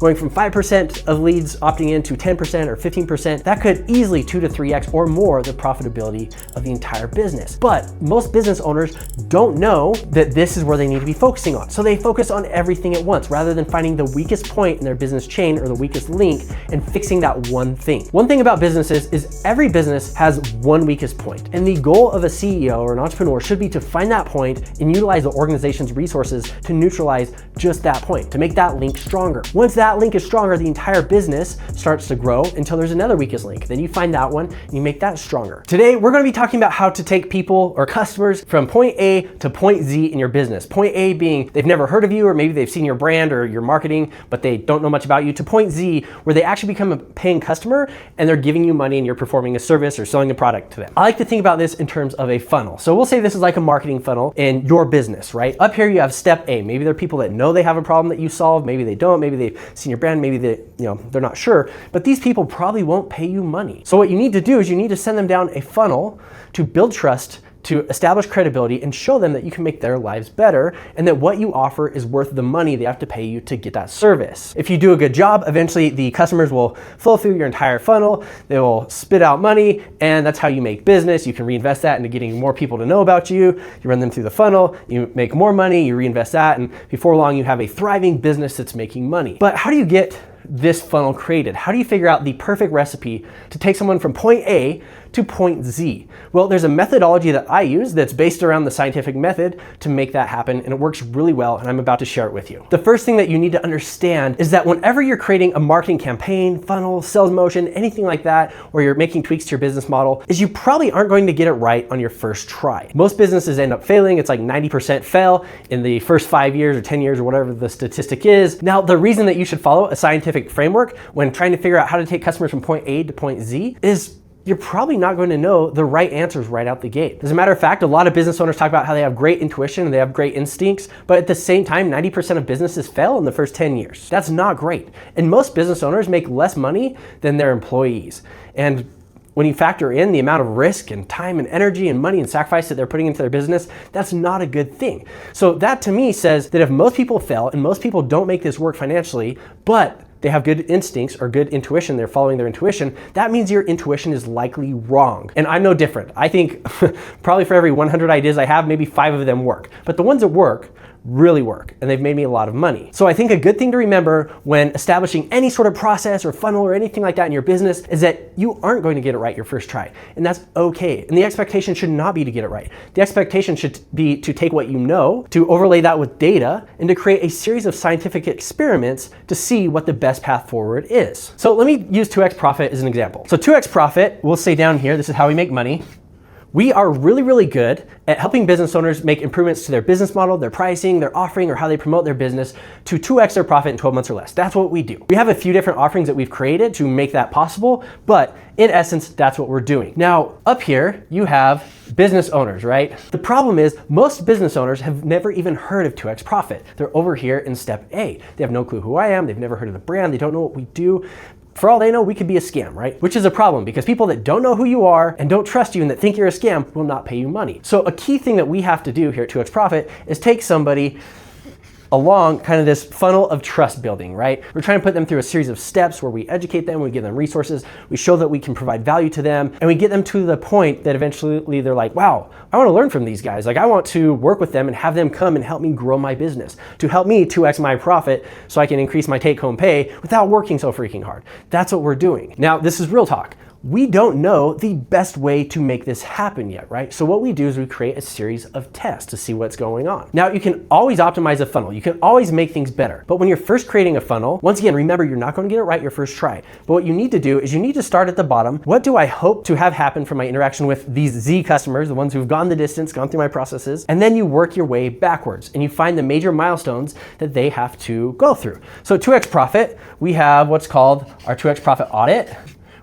Going from 5% of leads opting in to 10% or 15%, that could easily 2 to 3x or more the profitability of the entire business. But most business owners don't know that this is where they need to be focusing on. So they focus on everything at once rather than finding the weakest point in their business chain or the weakest link and fixing that one thing. One thing about businesses is every business has one weakest point. And the goal of a CEO or an entrepreneur should be to find that point and utilize the organization's resources to neutralize just that point, to make that link stronger. Once that link is stronger, the entire business starts to grow until there's another weakest link. Then you find that one and you make that stronger. Today, we're gonna be talking about how to take people or customers from point A to point Z in your business. Point A being they've never heard of you, or maybe they've seen your brand or your marketing, but they don't know much about you, to point Z where they actually become a paying customer and they're giving you money and you're performing a service or selling a product to them. I like to think about this in terms of a funnel. So we'll say this is like a marketing funnel in your business, right? Up here you have step A. Maybe they're people that know they have a problem that you solve, maybe they don't, maybe they've seen your brand, maybe they're not sure, but these people probably won't pay you money. So what you need to do is you need to send them down a funnel to build trust, to establish credibility and show them that you can make their lives better and that what you offer is worth the money they have to pay you to get that service. If you do a good job, eventually the customers will flow through your entire funnel, they will spit out money, and that's how you make business. You can reinvest that into getting more people to know about you. You run them through the funnel, you make more money, you reinvest that, and before long you have a thriving business that's making money. But how do you get this funnel created? How do you figure out the perfect recipe to take someone from point A to point Z? Well, there's a methodology that I use that's based around the scientific method to make that happen, and it works really well, and I'm about to share it with you. The first thing that you need to understand is that whenever you're creating a marketing campaign, funnel, sales motion, anything like that, or you're making tweaks to your business model, is you probably aren't going to get it right on your first try. Most businesses end up failing. It's like 90% fail in the first 5 years or 10 years or whatever the statistic is. Now, the reason that you should follow a scientific framework when trying to figure out how to take customers from point A to point Z is you're probably not going to know the right answers right out the gate. As a matter of fact, a lot of business owners talk about how they have great intuition and they have great instincts, but at the same time, 90% of businesses fail in the first 10 years. That's not great. And most business owners make less money than their employees. And when you factor in the amount of risk and time and energy and money and sacrifice that they're putting into their business, that's not a good thing. So that to me says that if most people fail and most people don't make this work financially, but they have good instincts or good intuition, they're following their intuition, that means your intuition is likely wrong. And I'm no different. I think probably for every 100 ideas I have, maybe 5 of them work. But the ones that work really work, and they've made me a lot of money. So I think a good thing to remember when establishing any sort of process or funnel or anything like that in your business is that you aren't going to get it right your first try, and that's okay. And the expectation should not be to get it right. The expectation should be to take what you know, to overlay that with data, and to create a series of scientific experiments to see what the best path forward is. So let me use 2x profit as an example. So 2x profit, we'll say down here, this is how we make money. We are really, really good at helping business owners make improvements to their business model, their pricing, their offering, or how they promote their business to 2x their profit in 12 months or less. That's what we do. We have a few different offerings that we've created to make that possible, but in essence, that's what we're doing. Now, up here, you have business owners, right? The problem is most business owners have never even heard of 2x profit. They're over here in step A. They have no clue who I am. They've never heard of the brand. They don't know what we do. For all they know, we could be a scam, right? Which is a problem because people that don't know who you are and don't trust you and that think you're a scam will not pay you money. So a key thing that we have to do here at 2x Profit is take somebody along kind of this funnel of trust building, right? We're trying to put them through a series of steps where we educate them, we give them resources, we show that we can provide value to them, and we get them to the point that eventually they're like, wow, I want to learn from these guys. Like I want to work with them and have them come and help me grow my business, to help me 2x my profit so I can increase my take-home pay without working so freaking hard. That's what we're doing. Now, this is real talk. We don't know the best way to make this happen yet, right? So what we do is we create a series of tests to see what's going on. Now, you can always optimize a funnel. You can always make things better. But when you're first creating a funnel, once again, remember, you're not going to get it right your first try. But what you need to do is you need to start at the bottom. What do I hope to have happen from my interaction with these Z customers, the ones who've gone the distance, gone through my processes, and then you work your way backwards and you find the major milestones that they have to go through. So 2x Profit, we have what's called our 2x Profit audit.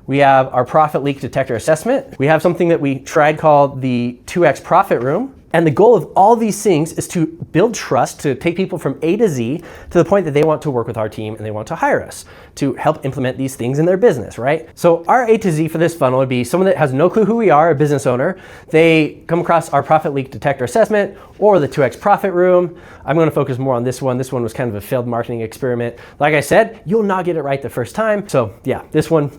We have our profit leak detector assessment. We have something that we tried called the 2x profit room. And the goal of all these things is to build trust, to take people from A to Z to the point that they want to work with our team and they want to hire us to help implement these things in their business, right? So our A to Z for this funnel would be someone that has no clue who we are, a business owner. They come across our profit leak detector assessment or the 2X profit room. I'm going to focus more on this one. This one was kind of a failed marketing experiment. Like I said, you'll not get it right the first time. So yeah, this one,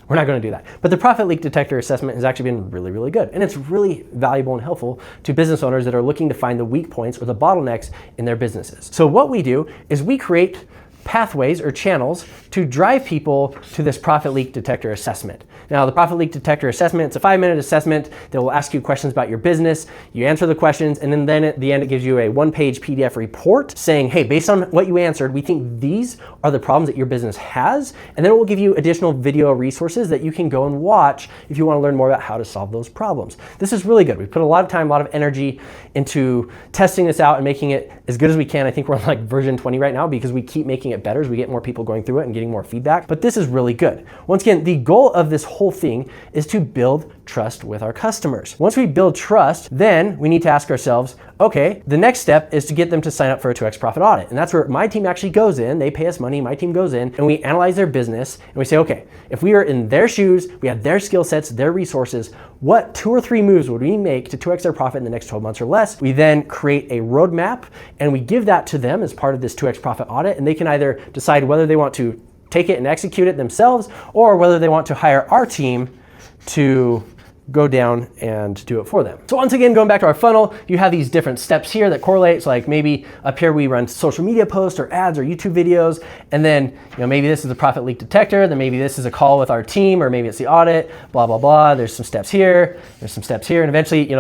we're not going to do that. But the profit leak detector assessment has actually been really, really good. And it's really valuable and helpful to business owners that are looking to find the weak points or the bottlenecks in their businesses. So what we do is we create pathways or channels to drive people to this profit leak detector assessment. Now, the profit leak detector assessment, it's a 5-minute assessment that will ask you questions about your business. You answer the questions, and then at the end, it gives you a 1-page PDF report saying, hey, based on what you answered, we think these are the problems that your business has. And then it will give you additional video resources that you can go and watch if you want to learn more about how to solve those problems. This is really good. We put a lot of time, a lot of energy into testing this out and making it as good as we can. I think we're on like version 20 right now because we keep making it better as we get more people going through it and getting more feedback. But this is really good. Once again, the goal of this whole thing is to build trust with our customers. Once we build trust, then we need to ask ourselves, okay, the next step is to get them to sign up for a 2X profit audit. And that's where my team actually goes in. They pay us money, my team goes in, and we analyze their business and we say, okay, if we are in their shoes, we have their skill sets, their resources, what 2 or 3 moves would we make to 2X their profit in the next 12 months or less? We then create a roadmap and we give that to them as part of this 2X profit audit, and they can either decide whether they want to take it and execute it themselves or whether they want to hire our team to go down and do it for them. So once again, going back to our funnel, you have these different steps here that correlate. So like maybe up here we run social media posts or ads or YouTube videos, and then maybe this is a profit leak detector, then maybe this is a call with our team, or maybe it's the audit, blah, blah, blah. There's some steps here, there's some steps here, and eventually,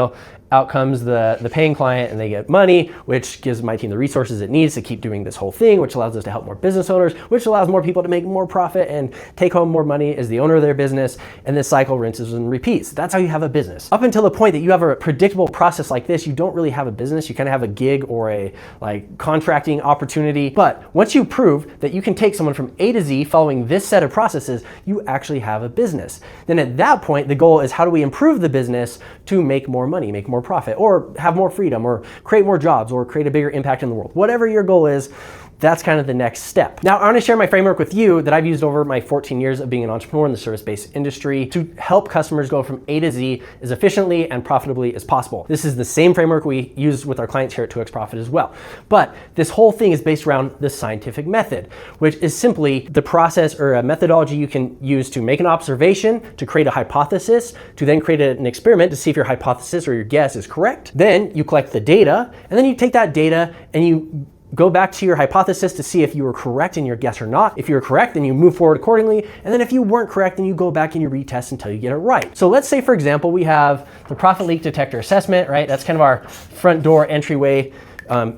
out comes the paying client and they get money, which gives my team the resources it needs to keep doing this whole thing, which allows us to help more business owners, which allows more people to make more profit and take home more money as the owner of their business. And this cycle rinses and repeats. That's how you have a business. Up until the point that you have a predictable process like this, you don't really have a business. You kind of have a gig or a contracting opportunity. But once you prove that you can take someone from A to Z following this set of processes, you actually have a business. Then at that point, the goal is how do we improve the business to make more money, make more profit, or have more freedom, or create more jobs, or create a bigger impact in the world. Whatever your goal is, that's kind of the next step. Now, I want to share my framework with you that I've used over my 14 years of being an entrepreneur in the service-based industry to help customers go from A to Z as efficiently and profitably as possible. This is the same framework we use with our clients here at 2X Profit as well. But this whole thing is based around the scientific method, which is simply the process or a methodology you can use to make an observation, to create a hypothesis, to then create an experiment to see if your hypothesis or your guess is correct. Then you collect the data, and then you take that data and you go back to your hypothesis to see if you were correct in your guess or not. If you're correct, then you move forward accordingly. And then if you weren't correct, then you go back and you retest until you get it right. So let's say, for example, we have the profit leak detector assessment, right? That's kind of our front door entryway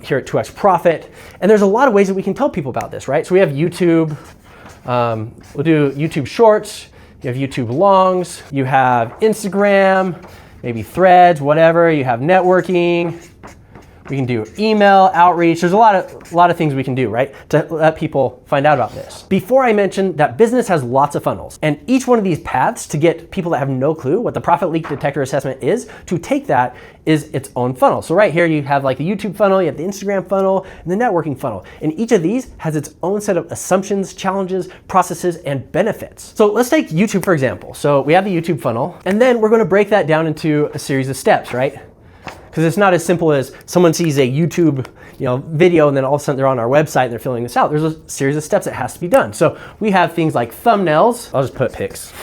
here at 2X Profit. And there's a lot of ways that we can tell people about this, right? So we have YouTube. We'll do YouTube Shorts. You have YouTube Longs. You have Instagram, maybe Threads, whatever. You have networking. We can do email outreach. There's a lot of things we can do, right, to let people find out about this. Before I mentioned that business has lots of funnels, and each one of these paths to get people that have no clue what the profit leak detector assessment is, to take that is its own funnel. So right here you have like the YouTube funnel, you have the Instagram funnel, and the networking funnel. And each of these has its own set of assumptions, challenges, processes, and benefits. So let's take YouTube, for example. So we have the YouTube funnel, and then we're gonna break that down into a series of steps, right? Because it's not as simple as someone sees a YouTube video and then all of a sudden they're on our website and they're filling this out. There's a series of steps that has to be done. So we have things like thumbnails. I'll just put pics.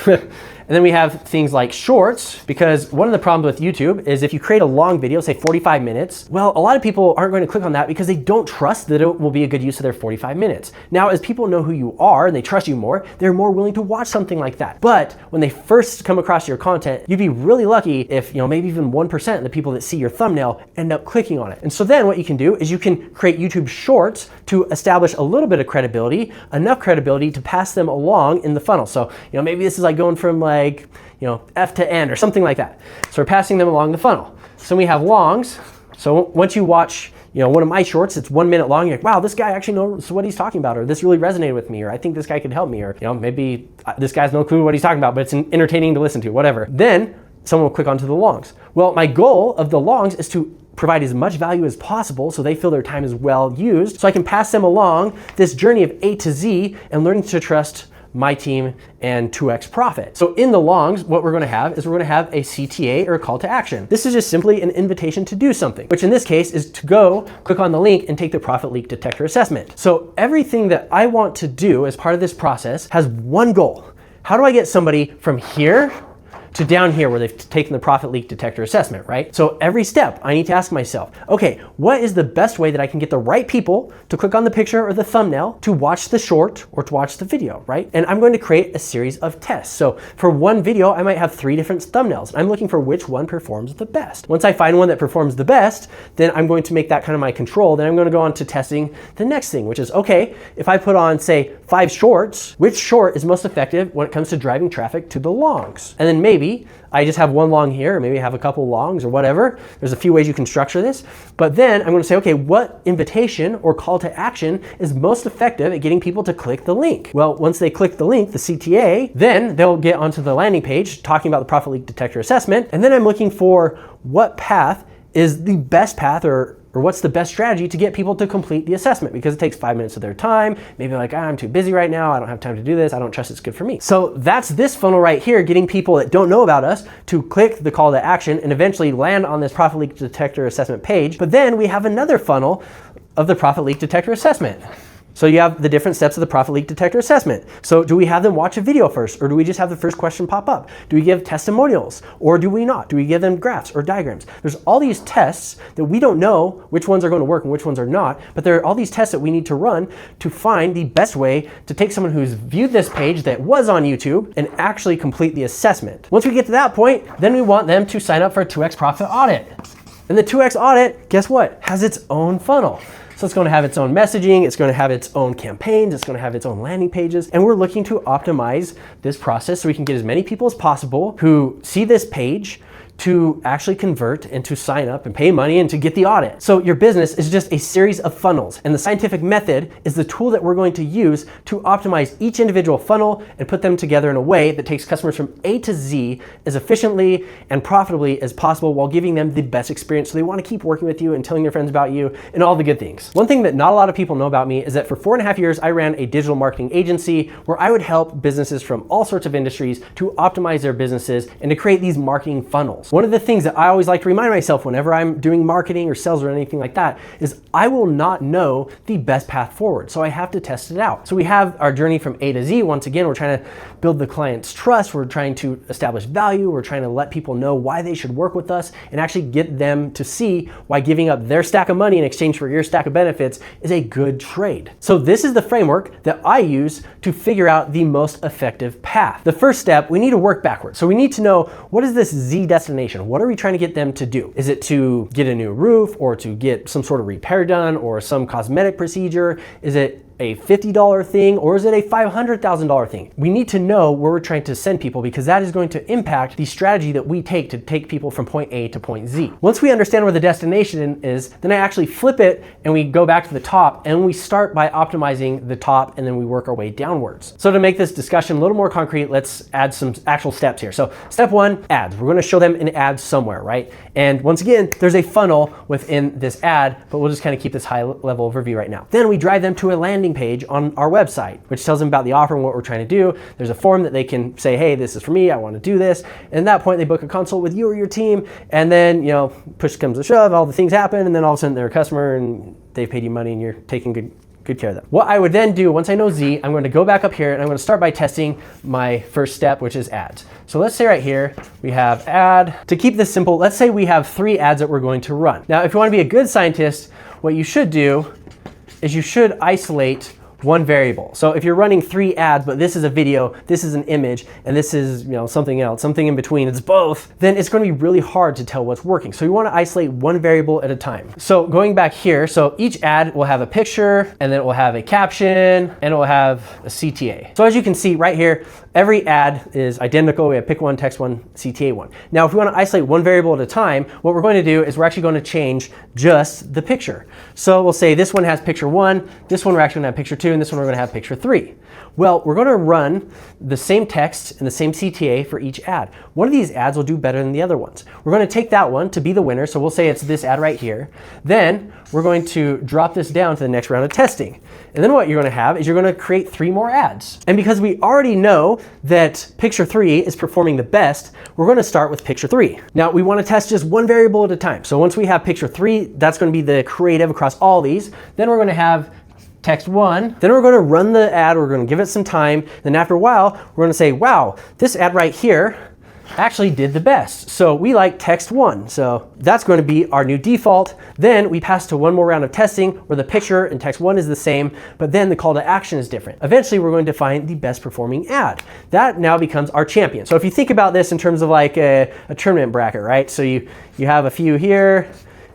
And then we have things like shorts, because one of the problems with YouTube is if you create a long video, say 45 minutes, well, a lot of people aren't going to click on that because they don't trust that it will be a good use of their 45 minutes. Now, as people know who you are and they trust you more, they're more willing to watch something like that. But when they first come across your content, you'd be really lucky if, maybe even 1% of the people that see your thumbnail end up clicking on it. And so then what you can do is you can create YouTube Shorts to establish a little bit of credibility, enough credibility to pass them along in the funnel. So, maybe this is like going from F to N or something like that. So we're passing them along the funnel. So we have longs. So once you watch, one of my shorts, it's 1 minute long. You're like, wow, this guy actually knows what he's talking about, or this really resonated with me, or I think this guy could help me, or maybe this guy has no clue what he's talking about, but it's entertaining to listen to, whatever. Then someone will click onto the longs. Well, my goal of the longs is to provide as much value as possible so they feel their time is well used, so I can pass them along this journey of A to Z and learning to trust my team and 2x profit. So in the longs, what we're gonna have is we're gonna have a CTA, or a call to action. This is just simply an invitation to do something, which in this case is to go click on the link and take the profit leak detector assessment. So everything that I want to do as part of this process has one goal. How do I get somebody from here to down here where they've taken the profit leak detector assessment, right? So every step I need to ask myself, okay, what is the best way that I can get the right people to click on the picture or the thumbnail to watch the short or to watch the video, right? And I'm going to create a series of tests. So for one video, I might have 3 different thumbnails. I'm looking for which one performs the best. Once I find one that performs the best, then I'm going to make that kind of my control. Then I'm going to go on to testing the next thing, which is, okay, if I put on, say, 5 shorts, which short is most effective when it comes to driving traffic to the longs? And then maybe I just have one long here, or maybe I have a couple longs or whatever. There's a few ways you can structure this. But then I'm going to say, okay, what invitation or call to action is most effective at getting people to click the link? Well, once they click the link, the CTA, then they'll get onto the landing page talking about the profit leak detector assessment. And then I'm looking for what path is the best path, or what's the best strategy to get people to complete the assessment, because it takes 5 minutes of their time. Maybe they're like, I'm too busy right now. I don't have time to do this. I don't trust it's good for me. So that's this funnel right here, getting people that don't know about us to click the call to action and eventually land on this profit leak detector assessment page. But then we have another funnel of the profit leak detector assessment. So you have the different steps of the profit leak detector assessment. So do we have them watch a video first, or do we just have the first question pop up? Do we give testimonials, or do we not? Do we give them graphs or diagrams? There's all these tests that we don't know which ones are going to work and which ones are not, but there are all these tests that we need to run to find the best way to take someone who's viewed this page that was on YouTube and actually complete the assessment. Once we get to that point, then we want them to sign up for a 2x profit audit. And the 2x audit, guess what? Has its own funnel. So it's going to have its own messaging, it's going to have its own campaigns, it's going to have its own landing pages, and we're looking to optimize this process so we can get as many people as possible who see this page to actually convert and to sign up and pay money and to get the audit. So your business is just a series of funnels, and the scientific method is the tool that we're going to use to optimize each individual funnel and put them together in a way that takes customers from A to Z as efficiently and profitably as possible while giving them the best experience so they want to keep working with you and telling their friends about you and all the good things. One thing that not a lot of people know about me is that for 4.5 years, I ran a digital marketing agency where I would help businesses from all sorts of industries to optimize their businesses and to create these marketing funnels. One of the things that I always like to remind myself whenever I'm doing marketing or sales or anything like that is I will not know the best path forward. So I have to test it out. So we have our journey from A to Z. Once again, we're trying to build the client's trust. We're trying to establish value. We're trying to let people know why they should work with us and actually get them to see why giving up their stack of money in exchange for your stack of benefits is a good trade. So this is the framework that I use to figure out the most effective path. The first step, we need to work backwards. So we need to know, what is this Z destination? What are we trying to get them to do? Is it to get a new roof, or to get some sort of repair done, or some cosmetic procedure? Is it a $50 thing, or is it a $500,000 thing? We need to know where we're trying to send people, because that is going to impact the strategy that we take to take people from point A to point Z. Once we understand where the destination is, then I actually flip it and we go back to the top, and we start by optimizing the top, and then we work our way downwards. So to make this discussion a little more concrete, let's add some actual steps here. So step 1, ads. We're going to show them an ad somewhere, right? And once again, there's a funnel within this ad, but we'll just kind of keep this high level overview right now. Then we drive them to a landing page on our website, which tells them about the offer and what we're trying to do. There's a form that they can say, hey, this is for me, I want to do this. And at that point, they book a consult with you or your team, and then, you know, push comes to shove, all the things happen, and then all of a sudden they're a customer and they've paid you money and you're taking good care of them. What I would then do, once I know Z, I'm going to go back up here and I'm going to start by testing my first step, which is ads. So let's say right here, we have ad. To keep this simple, let's say we have 3 ads that we're going to run. Now, if you want to be a good scientist, what you should do is you should isolate one variable. So if you're running 3 ads, but this is a video, this is an image, and this is, you know, something else, something in between, it's both, then it's going to be really hard to tell what's working. So you want to isolate one variable at a time. So going back here, so each ad will have a picture, and then it will have a caption, and it will have a CTA. So as you can see right here, every ad is identical. We have pick 1, text 1, CTA 1. Now, if we want to isolate one variable at a time, what we're going to do is we're actually going to change just the picture. So we'll say this one has picture 1, this one we're actually going to have picture 2, 2, and this one we're going to have picture 3. Well, we're going to run the same text and the same CTA for each ad. One of these ads will do better than the other ones. We're going to take that one to be the winner, so we'll say it's this ad right here. Then we're going to drop this down to the next round of testing. And then what you're going to have is you're going to create 3 more ads. And because we already know that picture 3 is performing the best, we're going to start with picture 3. Now we want to test just one variable at a time. So once we have picture 3, that's going to be the creative across all these. Then we're going to have text 1, then we're going to run the ad, we're going to give it some time, then after a while, we're going to say, wow, this ad right here actually did the best. So we like text 1, so that's going to be our new default. Then we pass to one more round of testing where the picture and text 1 is the same, but then the call to action is different. Eventually, we're going to find the best performing ad. That now becomes our champion. So if you think about this in terms of like a tournament bracket, right? So you have a few here,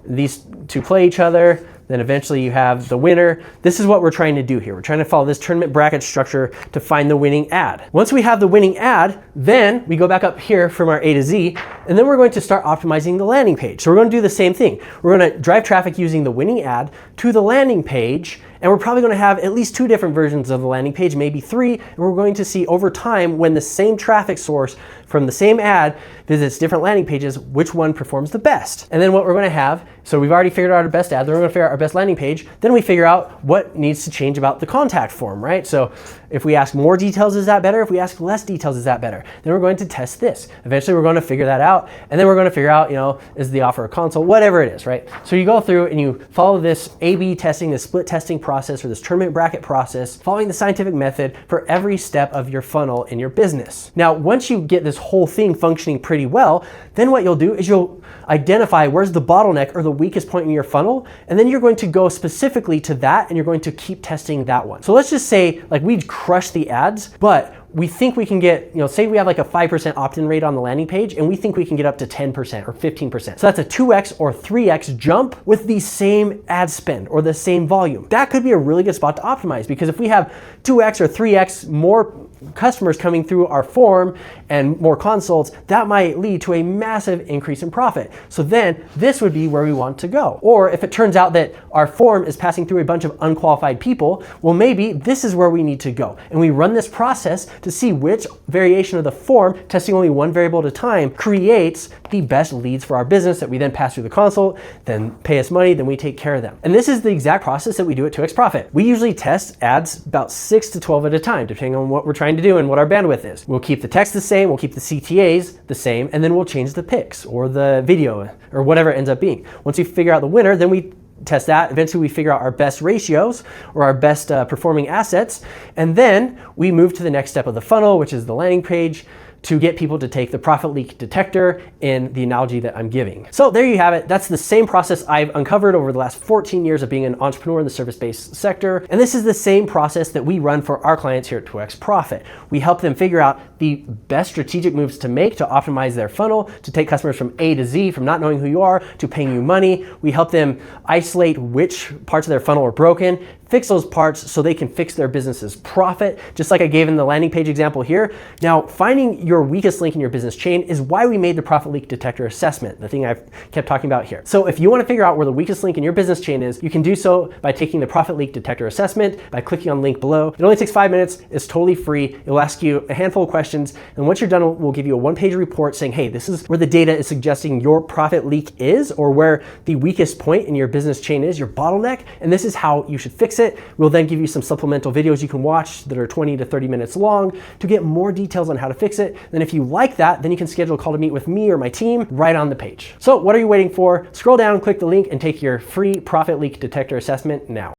these two play each other, then eventually you have the winner. This is what we're trying to do here. We're trying to follow this tournament bracket structure to find the winning ad. Once we have the winning ad, then we go back up here from our A to Z, and then we're going to start optimizing the landing page. So we're going to do the same thing. We're going to drive traffic using the winning ad to the landing page, and we're probably going to have at least 2 different versions of the landing page, maybe 3, and we're going to see over time when the same traffic source from the same ad visits different landing pages, which one performs the best. And then what we're going to have, so we've already figured out our best ad, then we're going to figure out our best landing page, then we figure out what needs to change about the contact form, right? So if we ask more details, is that better? If we ask less details, is that better? Then we're going to test this. Eventually we're going to figure that out, and then we're going to figure out, is the offer a console, whatever it is, right? So you go through and you follow this A/B testing, this split testing process, or this tournament bracket process, following the scientific method for every step of your funnel in your business. Now, once you get this whole thing functioning pretty well, then what you'll do is you'll identify where's the bottleneck or the weakest point in your funnel, and then you're going to go specifically to that and you're going to keep testing that one. So let's just say like we crush the ads, but we think we can get, say we have like a 5% opt-in rate on the landing page, and we think we can get up to 10% or 15%. So that's a 2x or 3x jump with the same ad spend or the same volume. That could be a really good spot to optimize, because if we have 2x or 3x more customers coming through our form and more consults, that might lead to a massive increase in profit. So then this would be where we want to go. Or if it turns out that our form is passing through a bunch of unqualified people, well, maybe this is where we need to go. And we run this process to see which variation of the form, testing only one variable at a time, creates the best leads for our business that we then pass through the consult, then pay us money, then we take care of them. And this is the exact process that we do at 2x Profit. We usually test ads about 6 to 12 at a time, depending on what we're trying to do and what our bandwidth is. We'll keep the text the same, we'll keep the CTAs the same, and then we'll change the pics or the video or whatever it ends up being. Once we figure out the winner, then we test that. Eventually we figure out our best ratios or our best performing assets, and then we move to the next step of the funnel, which is the landing page, to get people to take the profit leak detector in the analogy that I'm giving. So there you have it. That's the same process I've uncovered over the last 14 years of being an entrepreneur in the service-based sector. And this is the same process that we run for our clients here at 2x Profit. We help them figure out the best strategic moves to make to optimize their funnel, to take customers from A to Z, from not knowing who you are to paying you money. We help them isolate which parts of their funnel are broken, fix those parts so they can fix their business's profit, just like I gave in the landing page example here. Now, finding your weakest link in your business chain is why we made the profit leak detector assessment, the thing I've kept talking about here. So if you want to figure out where the weakest link in your business chain is, you can do so by taking the profit leak detector assessment, by clicking on the link below. It only takes 5 minutes, it's totally free. It'll ask you a handful of questions, and once you're done, we'll give you a one-page report saying, hey, this is where the data is suggesting your profit leak is, or where the weakest point in your business chain is, your bottleneck, and this is how you should fix it. We'll then give you some supplemental videos you can watch that are 20 to 30 minutes long to get more details on how to fix it. Then if you like that, then you can schedule a call to meet with me or my team right on the page. So what are you waiting for? Scroll down, click the link, and take your free profit leak detector assessment now.